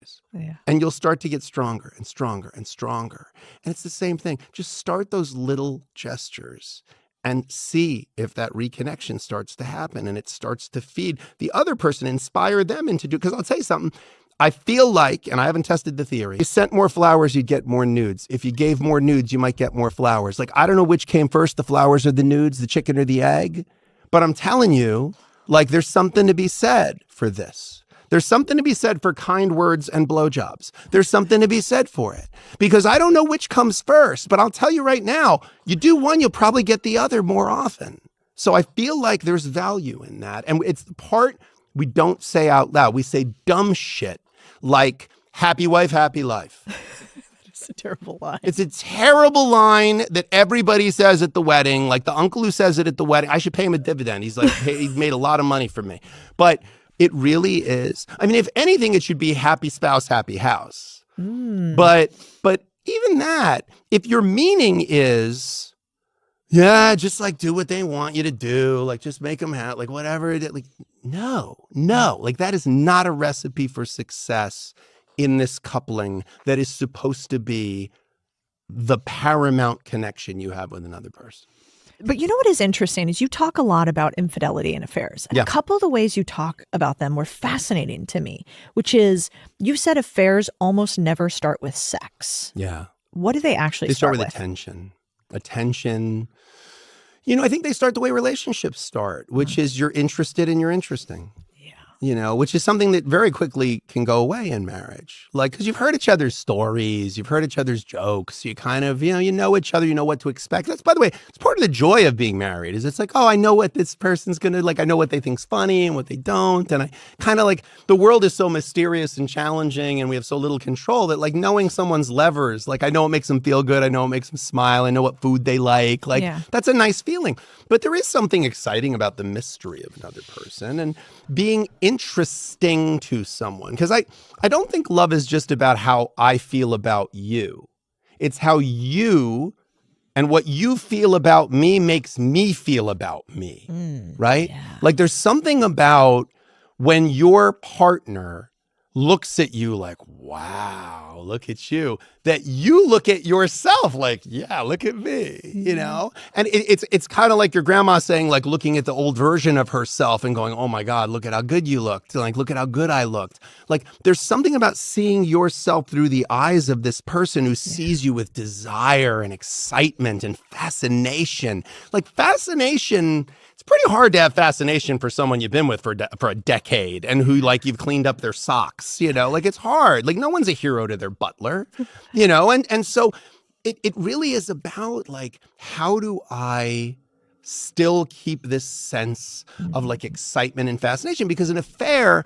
practice. Yeah. And you'll start to get stronger and stronger and stronger. And it's the same thing. Just start those little gestures and see if that reconnection starts to happen and it starts to feed the other person, inspire them into because I'll tell you something. I feel like, and I haven't tested the theory, if you sent more flowers, you'd get more nudes. If you gave more nudes, you might get more flowers. Like, I don't know which came first, the flowers or the nudes, the chicken or the egg. But I'm telling you, like, there's something to be said for this. There's something to be said for kind words and blowjobs. There's something to be said for it. Because I don't know which comes first, but I'll tell you right now, you do one, you'll probably get the other more often. So I feel like there's value in that. And it's the part we don't say out loud. We say dumb shit like happy wife, happy life. It's a terrible line. It's a terrible line that everybody says at the wedding. Like the uncle who says it at the wedding, I should pay him a dividend. He's like, hey, he made a lot of money from me. But it really is. I mean, if anything, it should be happy spouse, happy house. But even that, if your meaning is, yeah, just like do what they want you to do, like just make them happy, like whatever it is, like no, like that is not a recipe for success in this coupling that is supposed to be the paramount connection you have with another person. But you know what is interesting is you talk a lot about infidelity in affairs. And Yeah. A couple of the ways you talk about them were fascinating to me, which is you said affairs almost never start with sex. Yeah. What do they actually They start with? with attention. You know, I think they start the way relationships start, which is you're interested and you're interesting. Yeah. You know, which is something that very quickly can go away in marriage. Like, because you've heard each other's stories, you've heard each other's jokes, you kind of, you know each other, you know what to expect. That's, by the way, it's part of the joy of being married is it's like, oh, I know what this person's going to, like, I know what they think's funny and what they don't. And I kind of like, the world is so mysterious and challenging and we have so little control that like knowing someone's levers, like I know what makes them feel good. I know what makes them smile. I know what food they like. Like, that's a nice feeling. But there is something exciting about the mystery of another person and being interesting to someone. Because I don't think love is just about how I feel about you. It's how you and what you feel about me makes me feel about me, right? Yeah. Like there's something about when your partner looks at you like, wow, look at you, that you look at yourself like, yeah, look at me, you know? And it's kind of like your grandma saying, like looking at the old version of herself and going, oh my God, look at how good you looked. Like, look at how good I looked. Like there's something about seeing yourself through the eyes of this person who sees you with desire and excitement and fascination. Like fascination, it's pretty hard to have fascination for someone you've been with for a decade and who like you've cleaned up their socks, you know, like it's hard. Like no one's a hero to their butler, you know, and so it really is about like, how do I still keep this sense of like excitement and fascination? Because an affair,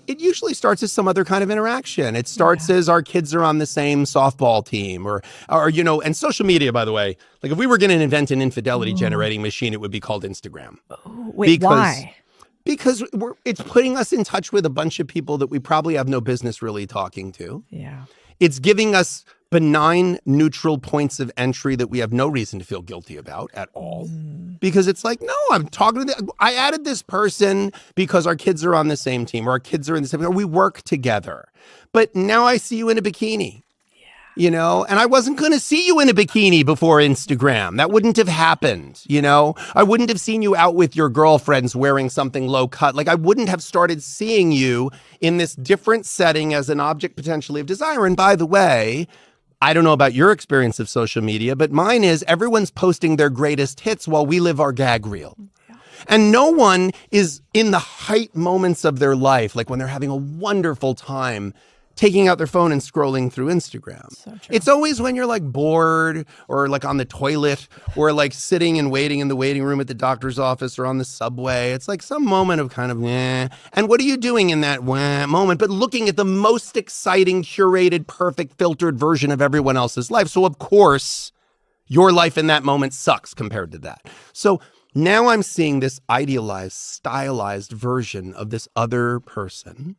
it usually starts as some other kind of interaction. It starts as our kids are on the same softball team or, you know, and social media, by the way, like if we were going to invent an infidelity generating machine, it would be called Instagram. Oh, wait, why? Because it's putting us in touch with a bunch of people that we probably have no business really talking to. Yeah. It's giving us benign, neutral points of entry that we have no reason to feel guilty about at all. Because it's like, no, I'm talking to I added this person because our kids are on the same team or our kids are in the same, or we work together. But now I see you in a bikini. You know, and I wasn't going to see you in a bikini before Instagram. That wouldn't have happened. You know, I wouldn't have seen you out with your girlfriends wearing something low cut. Like I wouldn't have started seeing you in this different setting as an object potentially of desire. And by the way, I don't know about your experience of social media, but mine is everyone's posting their greatest hits while we live our gag reel. And no one is in the height moments of their life, like when they're having a wonderful time, taking out their phone and scrolling through Instagram. So it's always when you're like bored or like on the toilet or like sitting and waiting in the waiting room at the doctor's office or on the subway. It's like some moment of kind of, and what are you doing in that moment? But looking at the most exciting, curated, perfect, filtered version of everyone else's life. So of course, your life in that moment sucks compared to that. So now I'm seeing this idealized, stylized version of this other person.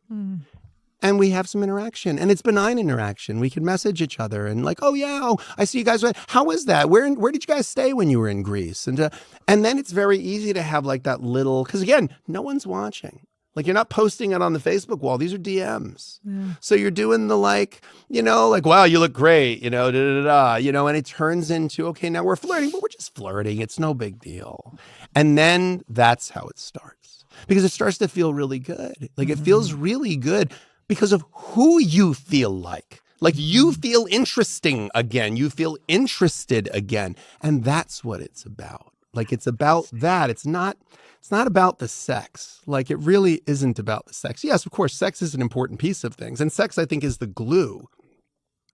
And we have some interaction, and it's benign interaction. We can message each other and like, oh yeah, I see you guys. How was that? Where did you guys stay when you were in Greece? And then it's very easy to have like that little, because again, no one's watching. Like you're not posting it on the Facebook wall. These are DMs. So you're doing the like, wow, you look great, da, da, da, da, and it turns into, okay, now we're flirting, but we're just flirting. It's no big deal. And then that's how it starts, because it starts to feel really good. Like it feels really good because of who you feel like. Like you feel interesting again. You feel interested again. And that's what it's about. Like it's about that. It's not about the sex. Like it really isn't about the sex. Yes, of course, sex is an important piece of things. And sex, I think, is the glue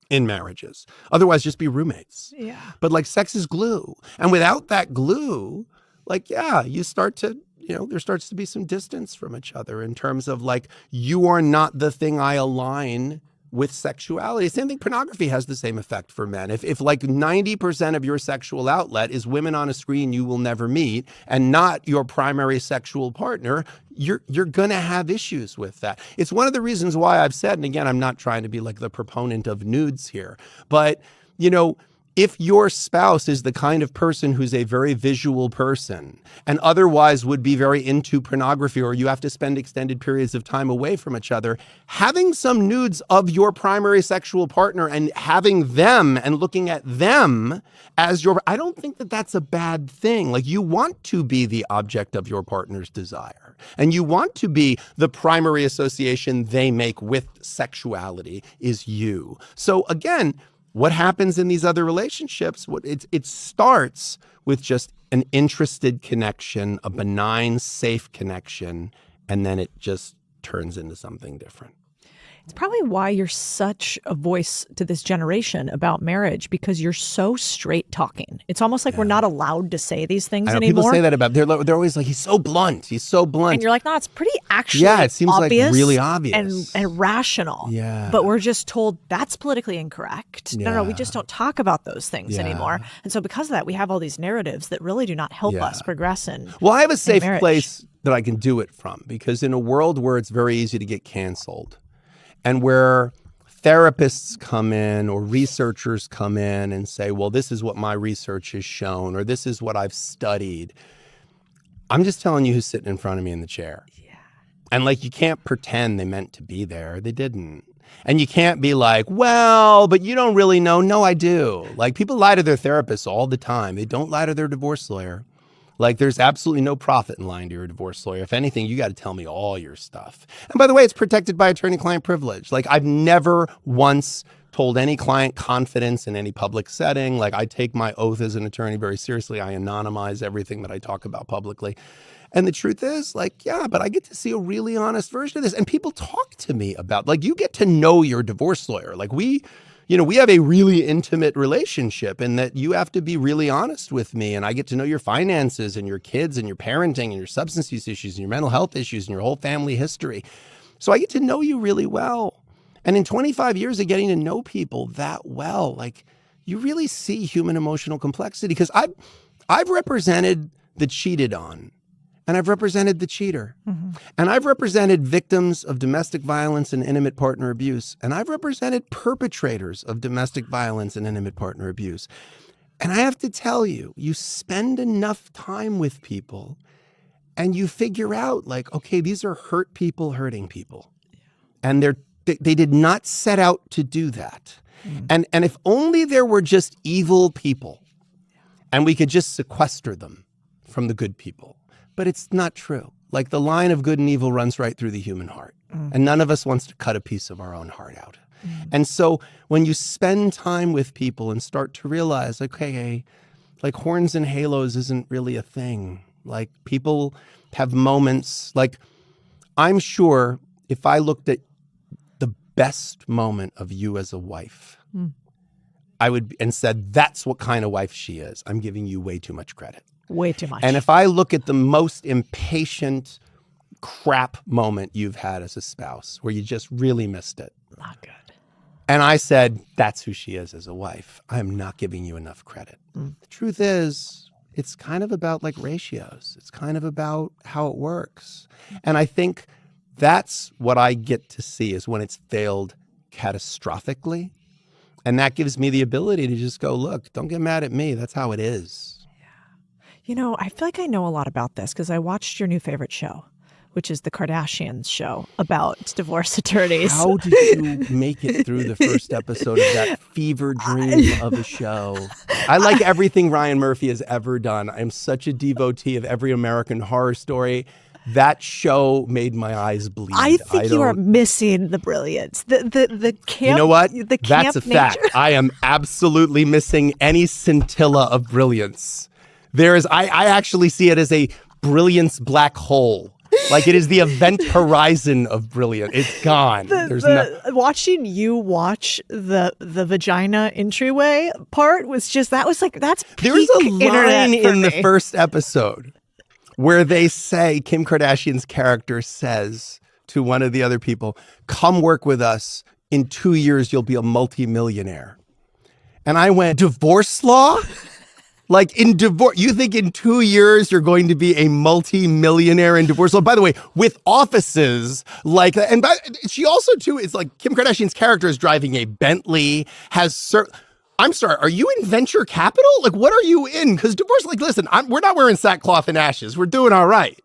in marriages. Otherwise, just be roommates. Yeah. But like sex is glue. And without that glue, like, yeah, you start to, there starts to be some distance from each other in terms of like, you are not the thing I align with sexuality. Same thing, pornography has the same effect for men. If like 90% of your sexual outlet is women on a screen you will never meet and not your primary sexual partner, you're going to have issues with that. It's one of the reasons why I've said, and again, I'm not trying to be like the proponent of nudes here, but if your spouse is the kind of person who's a very visual person and otherwise would be very into pornography, or you have to spend extended periods of time away from each other, having some nudes of your primary sexual partner and having them and looking at them as I don't think that that's a bad thing. Like you want to be the object of your partner's desire and you want to be the primary association they make with sexuality is you. So again, what happens in these other relationships? It starts with just an interested connection, a benign, safe connection, and then it just turns into something different. It's probably why you're such a voice to this generation about marriage, because you're so straight talking. It's almost like we're not allowed to say these things anymore. People say that about, they're always like, he's so blunt. He's so blunt. And you're like, no, it's pretty actually it seems obvious like really obvious. and rational. Yeah. But we're just told that's politically incorrect. No, we just don't talk about those things anymore. And so because of that, we have all these narratives that really do not help us progress in Well, I have a safe marriage. place that I can do it from, because in a world where it's very easy to get canceled, and where therapists come in or researchers come in and say, well, this is what my research has shown, or this is what I've studied. I'm just telling you who's sitting in front of me in the chair. Yeah. And like, you can't pretend they meant to be there. They didn't. And you can't be like, well, but you don't really know. No, I do. Like people lie to their therapists all the time. They don't lie to their divorce lawyer. Like there's absolutely no profit in lying to your divorce lawyer. If anything, you got to tell me all your stuff. And by the way, it's protected by attorney-client privilege. Like I've never once told any client confidence in any public setting. Like I take my oath as an attorney very seriously. I anonymize everything that I talk about publicly. And the truth is, like, yeah, but I get to see a really honest version of this. And people talk to me about, like, you get to know your divorce lawyer. Like we have a really intimate relationship in that you have to be really honest with me, and I get to know your finances and your kids and your parenting and your substance use issues and your mental health issues and your whole family history. So I get to know you really well. And in 25 years of getting to know people that well, like you really see human emotional complexity, because I've represented the cheated on. And I've represented the cheater. Mm-hmm. And I've represented victims of domestic violence and intimate partner abuse. And I've represented perpetrators of domestic violence and intimate partner abuse. And I have to tell you, you spend enough time with people and you figure out like, okay, these are hurt people hurting people. And they did not set out to do that. Mm-hmm. And if only there were just evil people and we could just sequester them from the good people. But it's not true. Like the line of good and evil runs right through the human heart. Mm. And none of us wants to cut a piece of our own heart out. Mm. And so when you spend time with people and start to realize, okay, like horns and halos isn't really a thing. Like people have moments, like I'm sure if I looked at the best moment of you as a wife, I would, and said, that's what kind of wife she is, I'm giving you way too much credit. Way too much. And if I look at the most impatient crap moment you've had as a spouse, where you just really missed it. Not good. And I said, that's who she is as a wife, I am not giving you enough credit. The truth is, it's kind of about like ratios. It's kind of about how it works. And I think that's what I get to see is when it's failed catastrophically. And that gives me the ability to just go, look, don't get mad at me. That's how it is. You know, I feel like I know a lot about this because I watched your new favorite show, which is the Kardashians show about divorce attorneys. How did you make it through the first episode of that fever dream of a show? I like everything Ryan Murphy has ever done. I'm such a devotee of every American Horror Story. That show made my eyes bleed. I think you are missing the brilliance. The camp. You know what? The camp That's a fact. nature. I am absolutely missing any scintilla of brilliance. I actually see it as a brilliance black hole. Like it is the event horizon of brilliance. It's gone. Watching you watch the vagina entryway part was just that's peak There's a line in the me. first episode where they say, Kim Kardashian's character says to one of the other people, come work with us. In 2 years, you'll be a multimillionaire. And I went, divorce law? Like in divorce, you think in 2 years you're going to be a multi-millionaire in divorce law? By the way, with offices like that. And she also too is like Kim Kardashian's character is driving a Bentley, I'm sorry, are you in venture capital? Like, what are you in? Because divorce, like, listen, we're not wearing sackcloth and ashes. We're doing all right.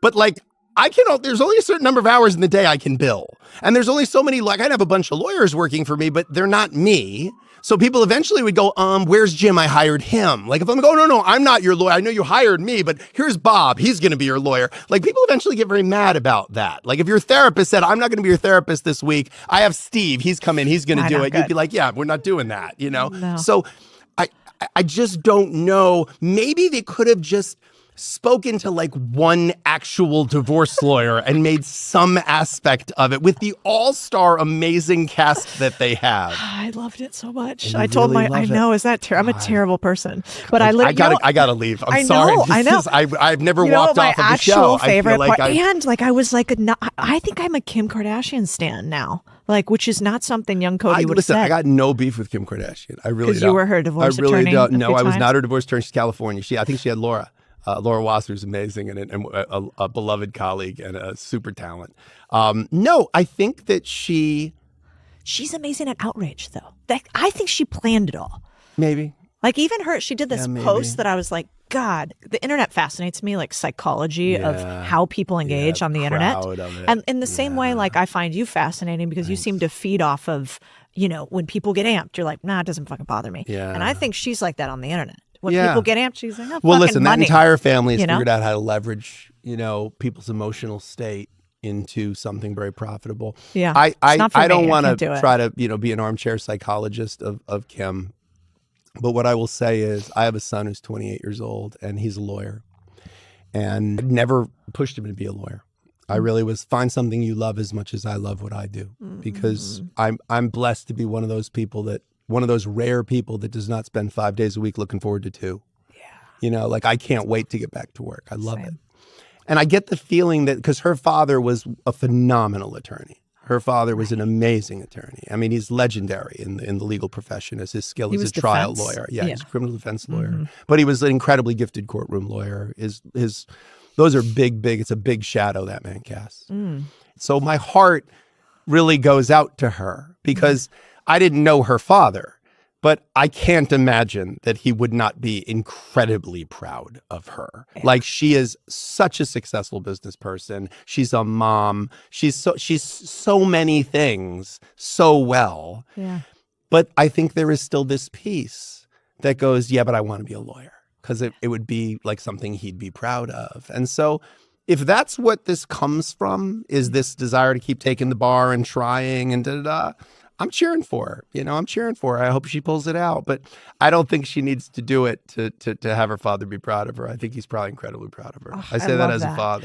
But like, there's only a certain number of hours in the day I can bill. And there's only so many, like, I'd have a bunch of lawyers working for me, but they're not me. So people eventually would go, where's Jim? I hired him. Like if I'm going, no, I'm not your lawyer. I know you hired me, but here's Bob. He's going to be your lawyer. Like people eventually get very mad about that. Like if your therapist said, I'm not going to be your therapist this week. I have Steve. He's come in. He's going to do it. You'd be like, yeah, we're not doing that, you know? No. So I just don't know. Maybe they could have just spoken to like one actual divorce lawyer and made some aspect of it with the all-star amazing cast that they have. I loved it so much. I I told really I love know, is that I'm a terrible person. But I gotta leave. I'm sorry. I know. I've never you know walked my off of the actual show. favorite I feel like part, and like I was like, I think I'm a Kim Kardashian stan now. Like, which is not something young Codie would have said. I got no beef with Kim Kardashian. I really don't. Because you were her divorce attorney. I really don't. No, I was times? not her divorce attorney. She's California. I think she had Laura. Laura Wasser's amazing and a beloved colleague and a super talent. No, I think that she's amazing at outrage, though. I think she planned it all. Maybe. Like even she did this post that I was like, God, the internet fascinates me, like psychology of how people engage on the internet. And in the same way, like I find you fascinating because you seem to feed off of, when people get amped, you're like, nah, it doesn't fucking bother me. Yeah. And I think she's like that on the internet. When people get amped, she's like, oh, well, fucking listen, money. that entire family has figured out how to leverage, people's emotional state into something very profitable. Yeah. I don't want to do try to, be an armchair psychologist of Kim. But what I will say is I have a son who's 28 years old and he's a lawyer. And I never pushed him to be a lawyer. I really was find something you love as much as I love what I do. Because I'm blessed to be one of those rare people that does not spend 5 days a week looking forward to 2. Yeah. Like I can't wait to get back to work. I love it. And I get the feeling that because her father was a phenomenal attorney. Her father was an amazing attorney. I mean, he's legendary in the legal profession as his skill as a trial lawyer. Yeah, he's a criminal defense lawyer. But he was an incredibly gifted courtroom lawyer. Those are big, it's a big shadow that man casts. So my heart really goes out to her because I didn't know her father, but I can't imagine that he would not be incredibly proud of her. Yeah. Like she is such a successful business person. She's a mom. She's so many things so well. Yeah. But I think there is still this piece that goes, yeah, but I want to be a lawyer because it would be like something he'd be proud of. And so if that's what this comes from, is this desire to keep taking the bar and trying and da-da-da, I'm cheering for her. I'm cheering for her. I hope she pulls it out. But I don't think she needs to do it to have her father be proud of her. I think he's probably incredibly proud of her. I say that as a father.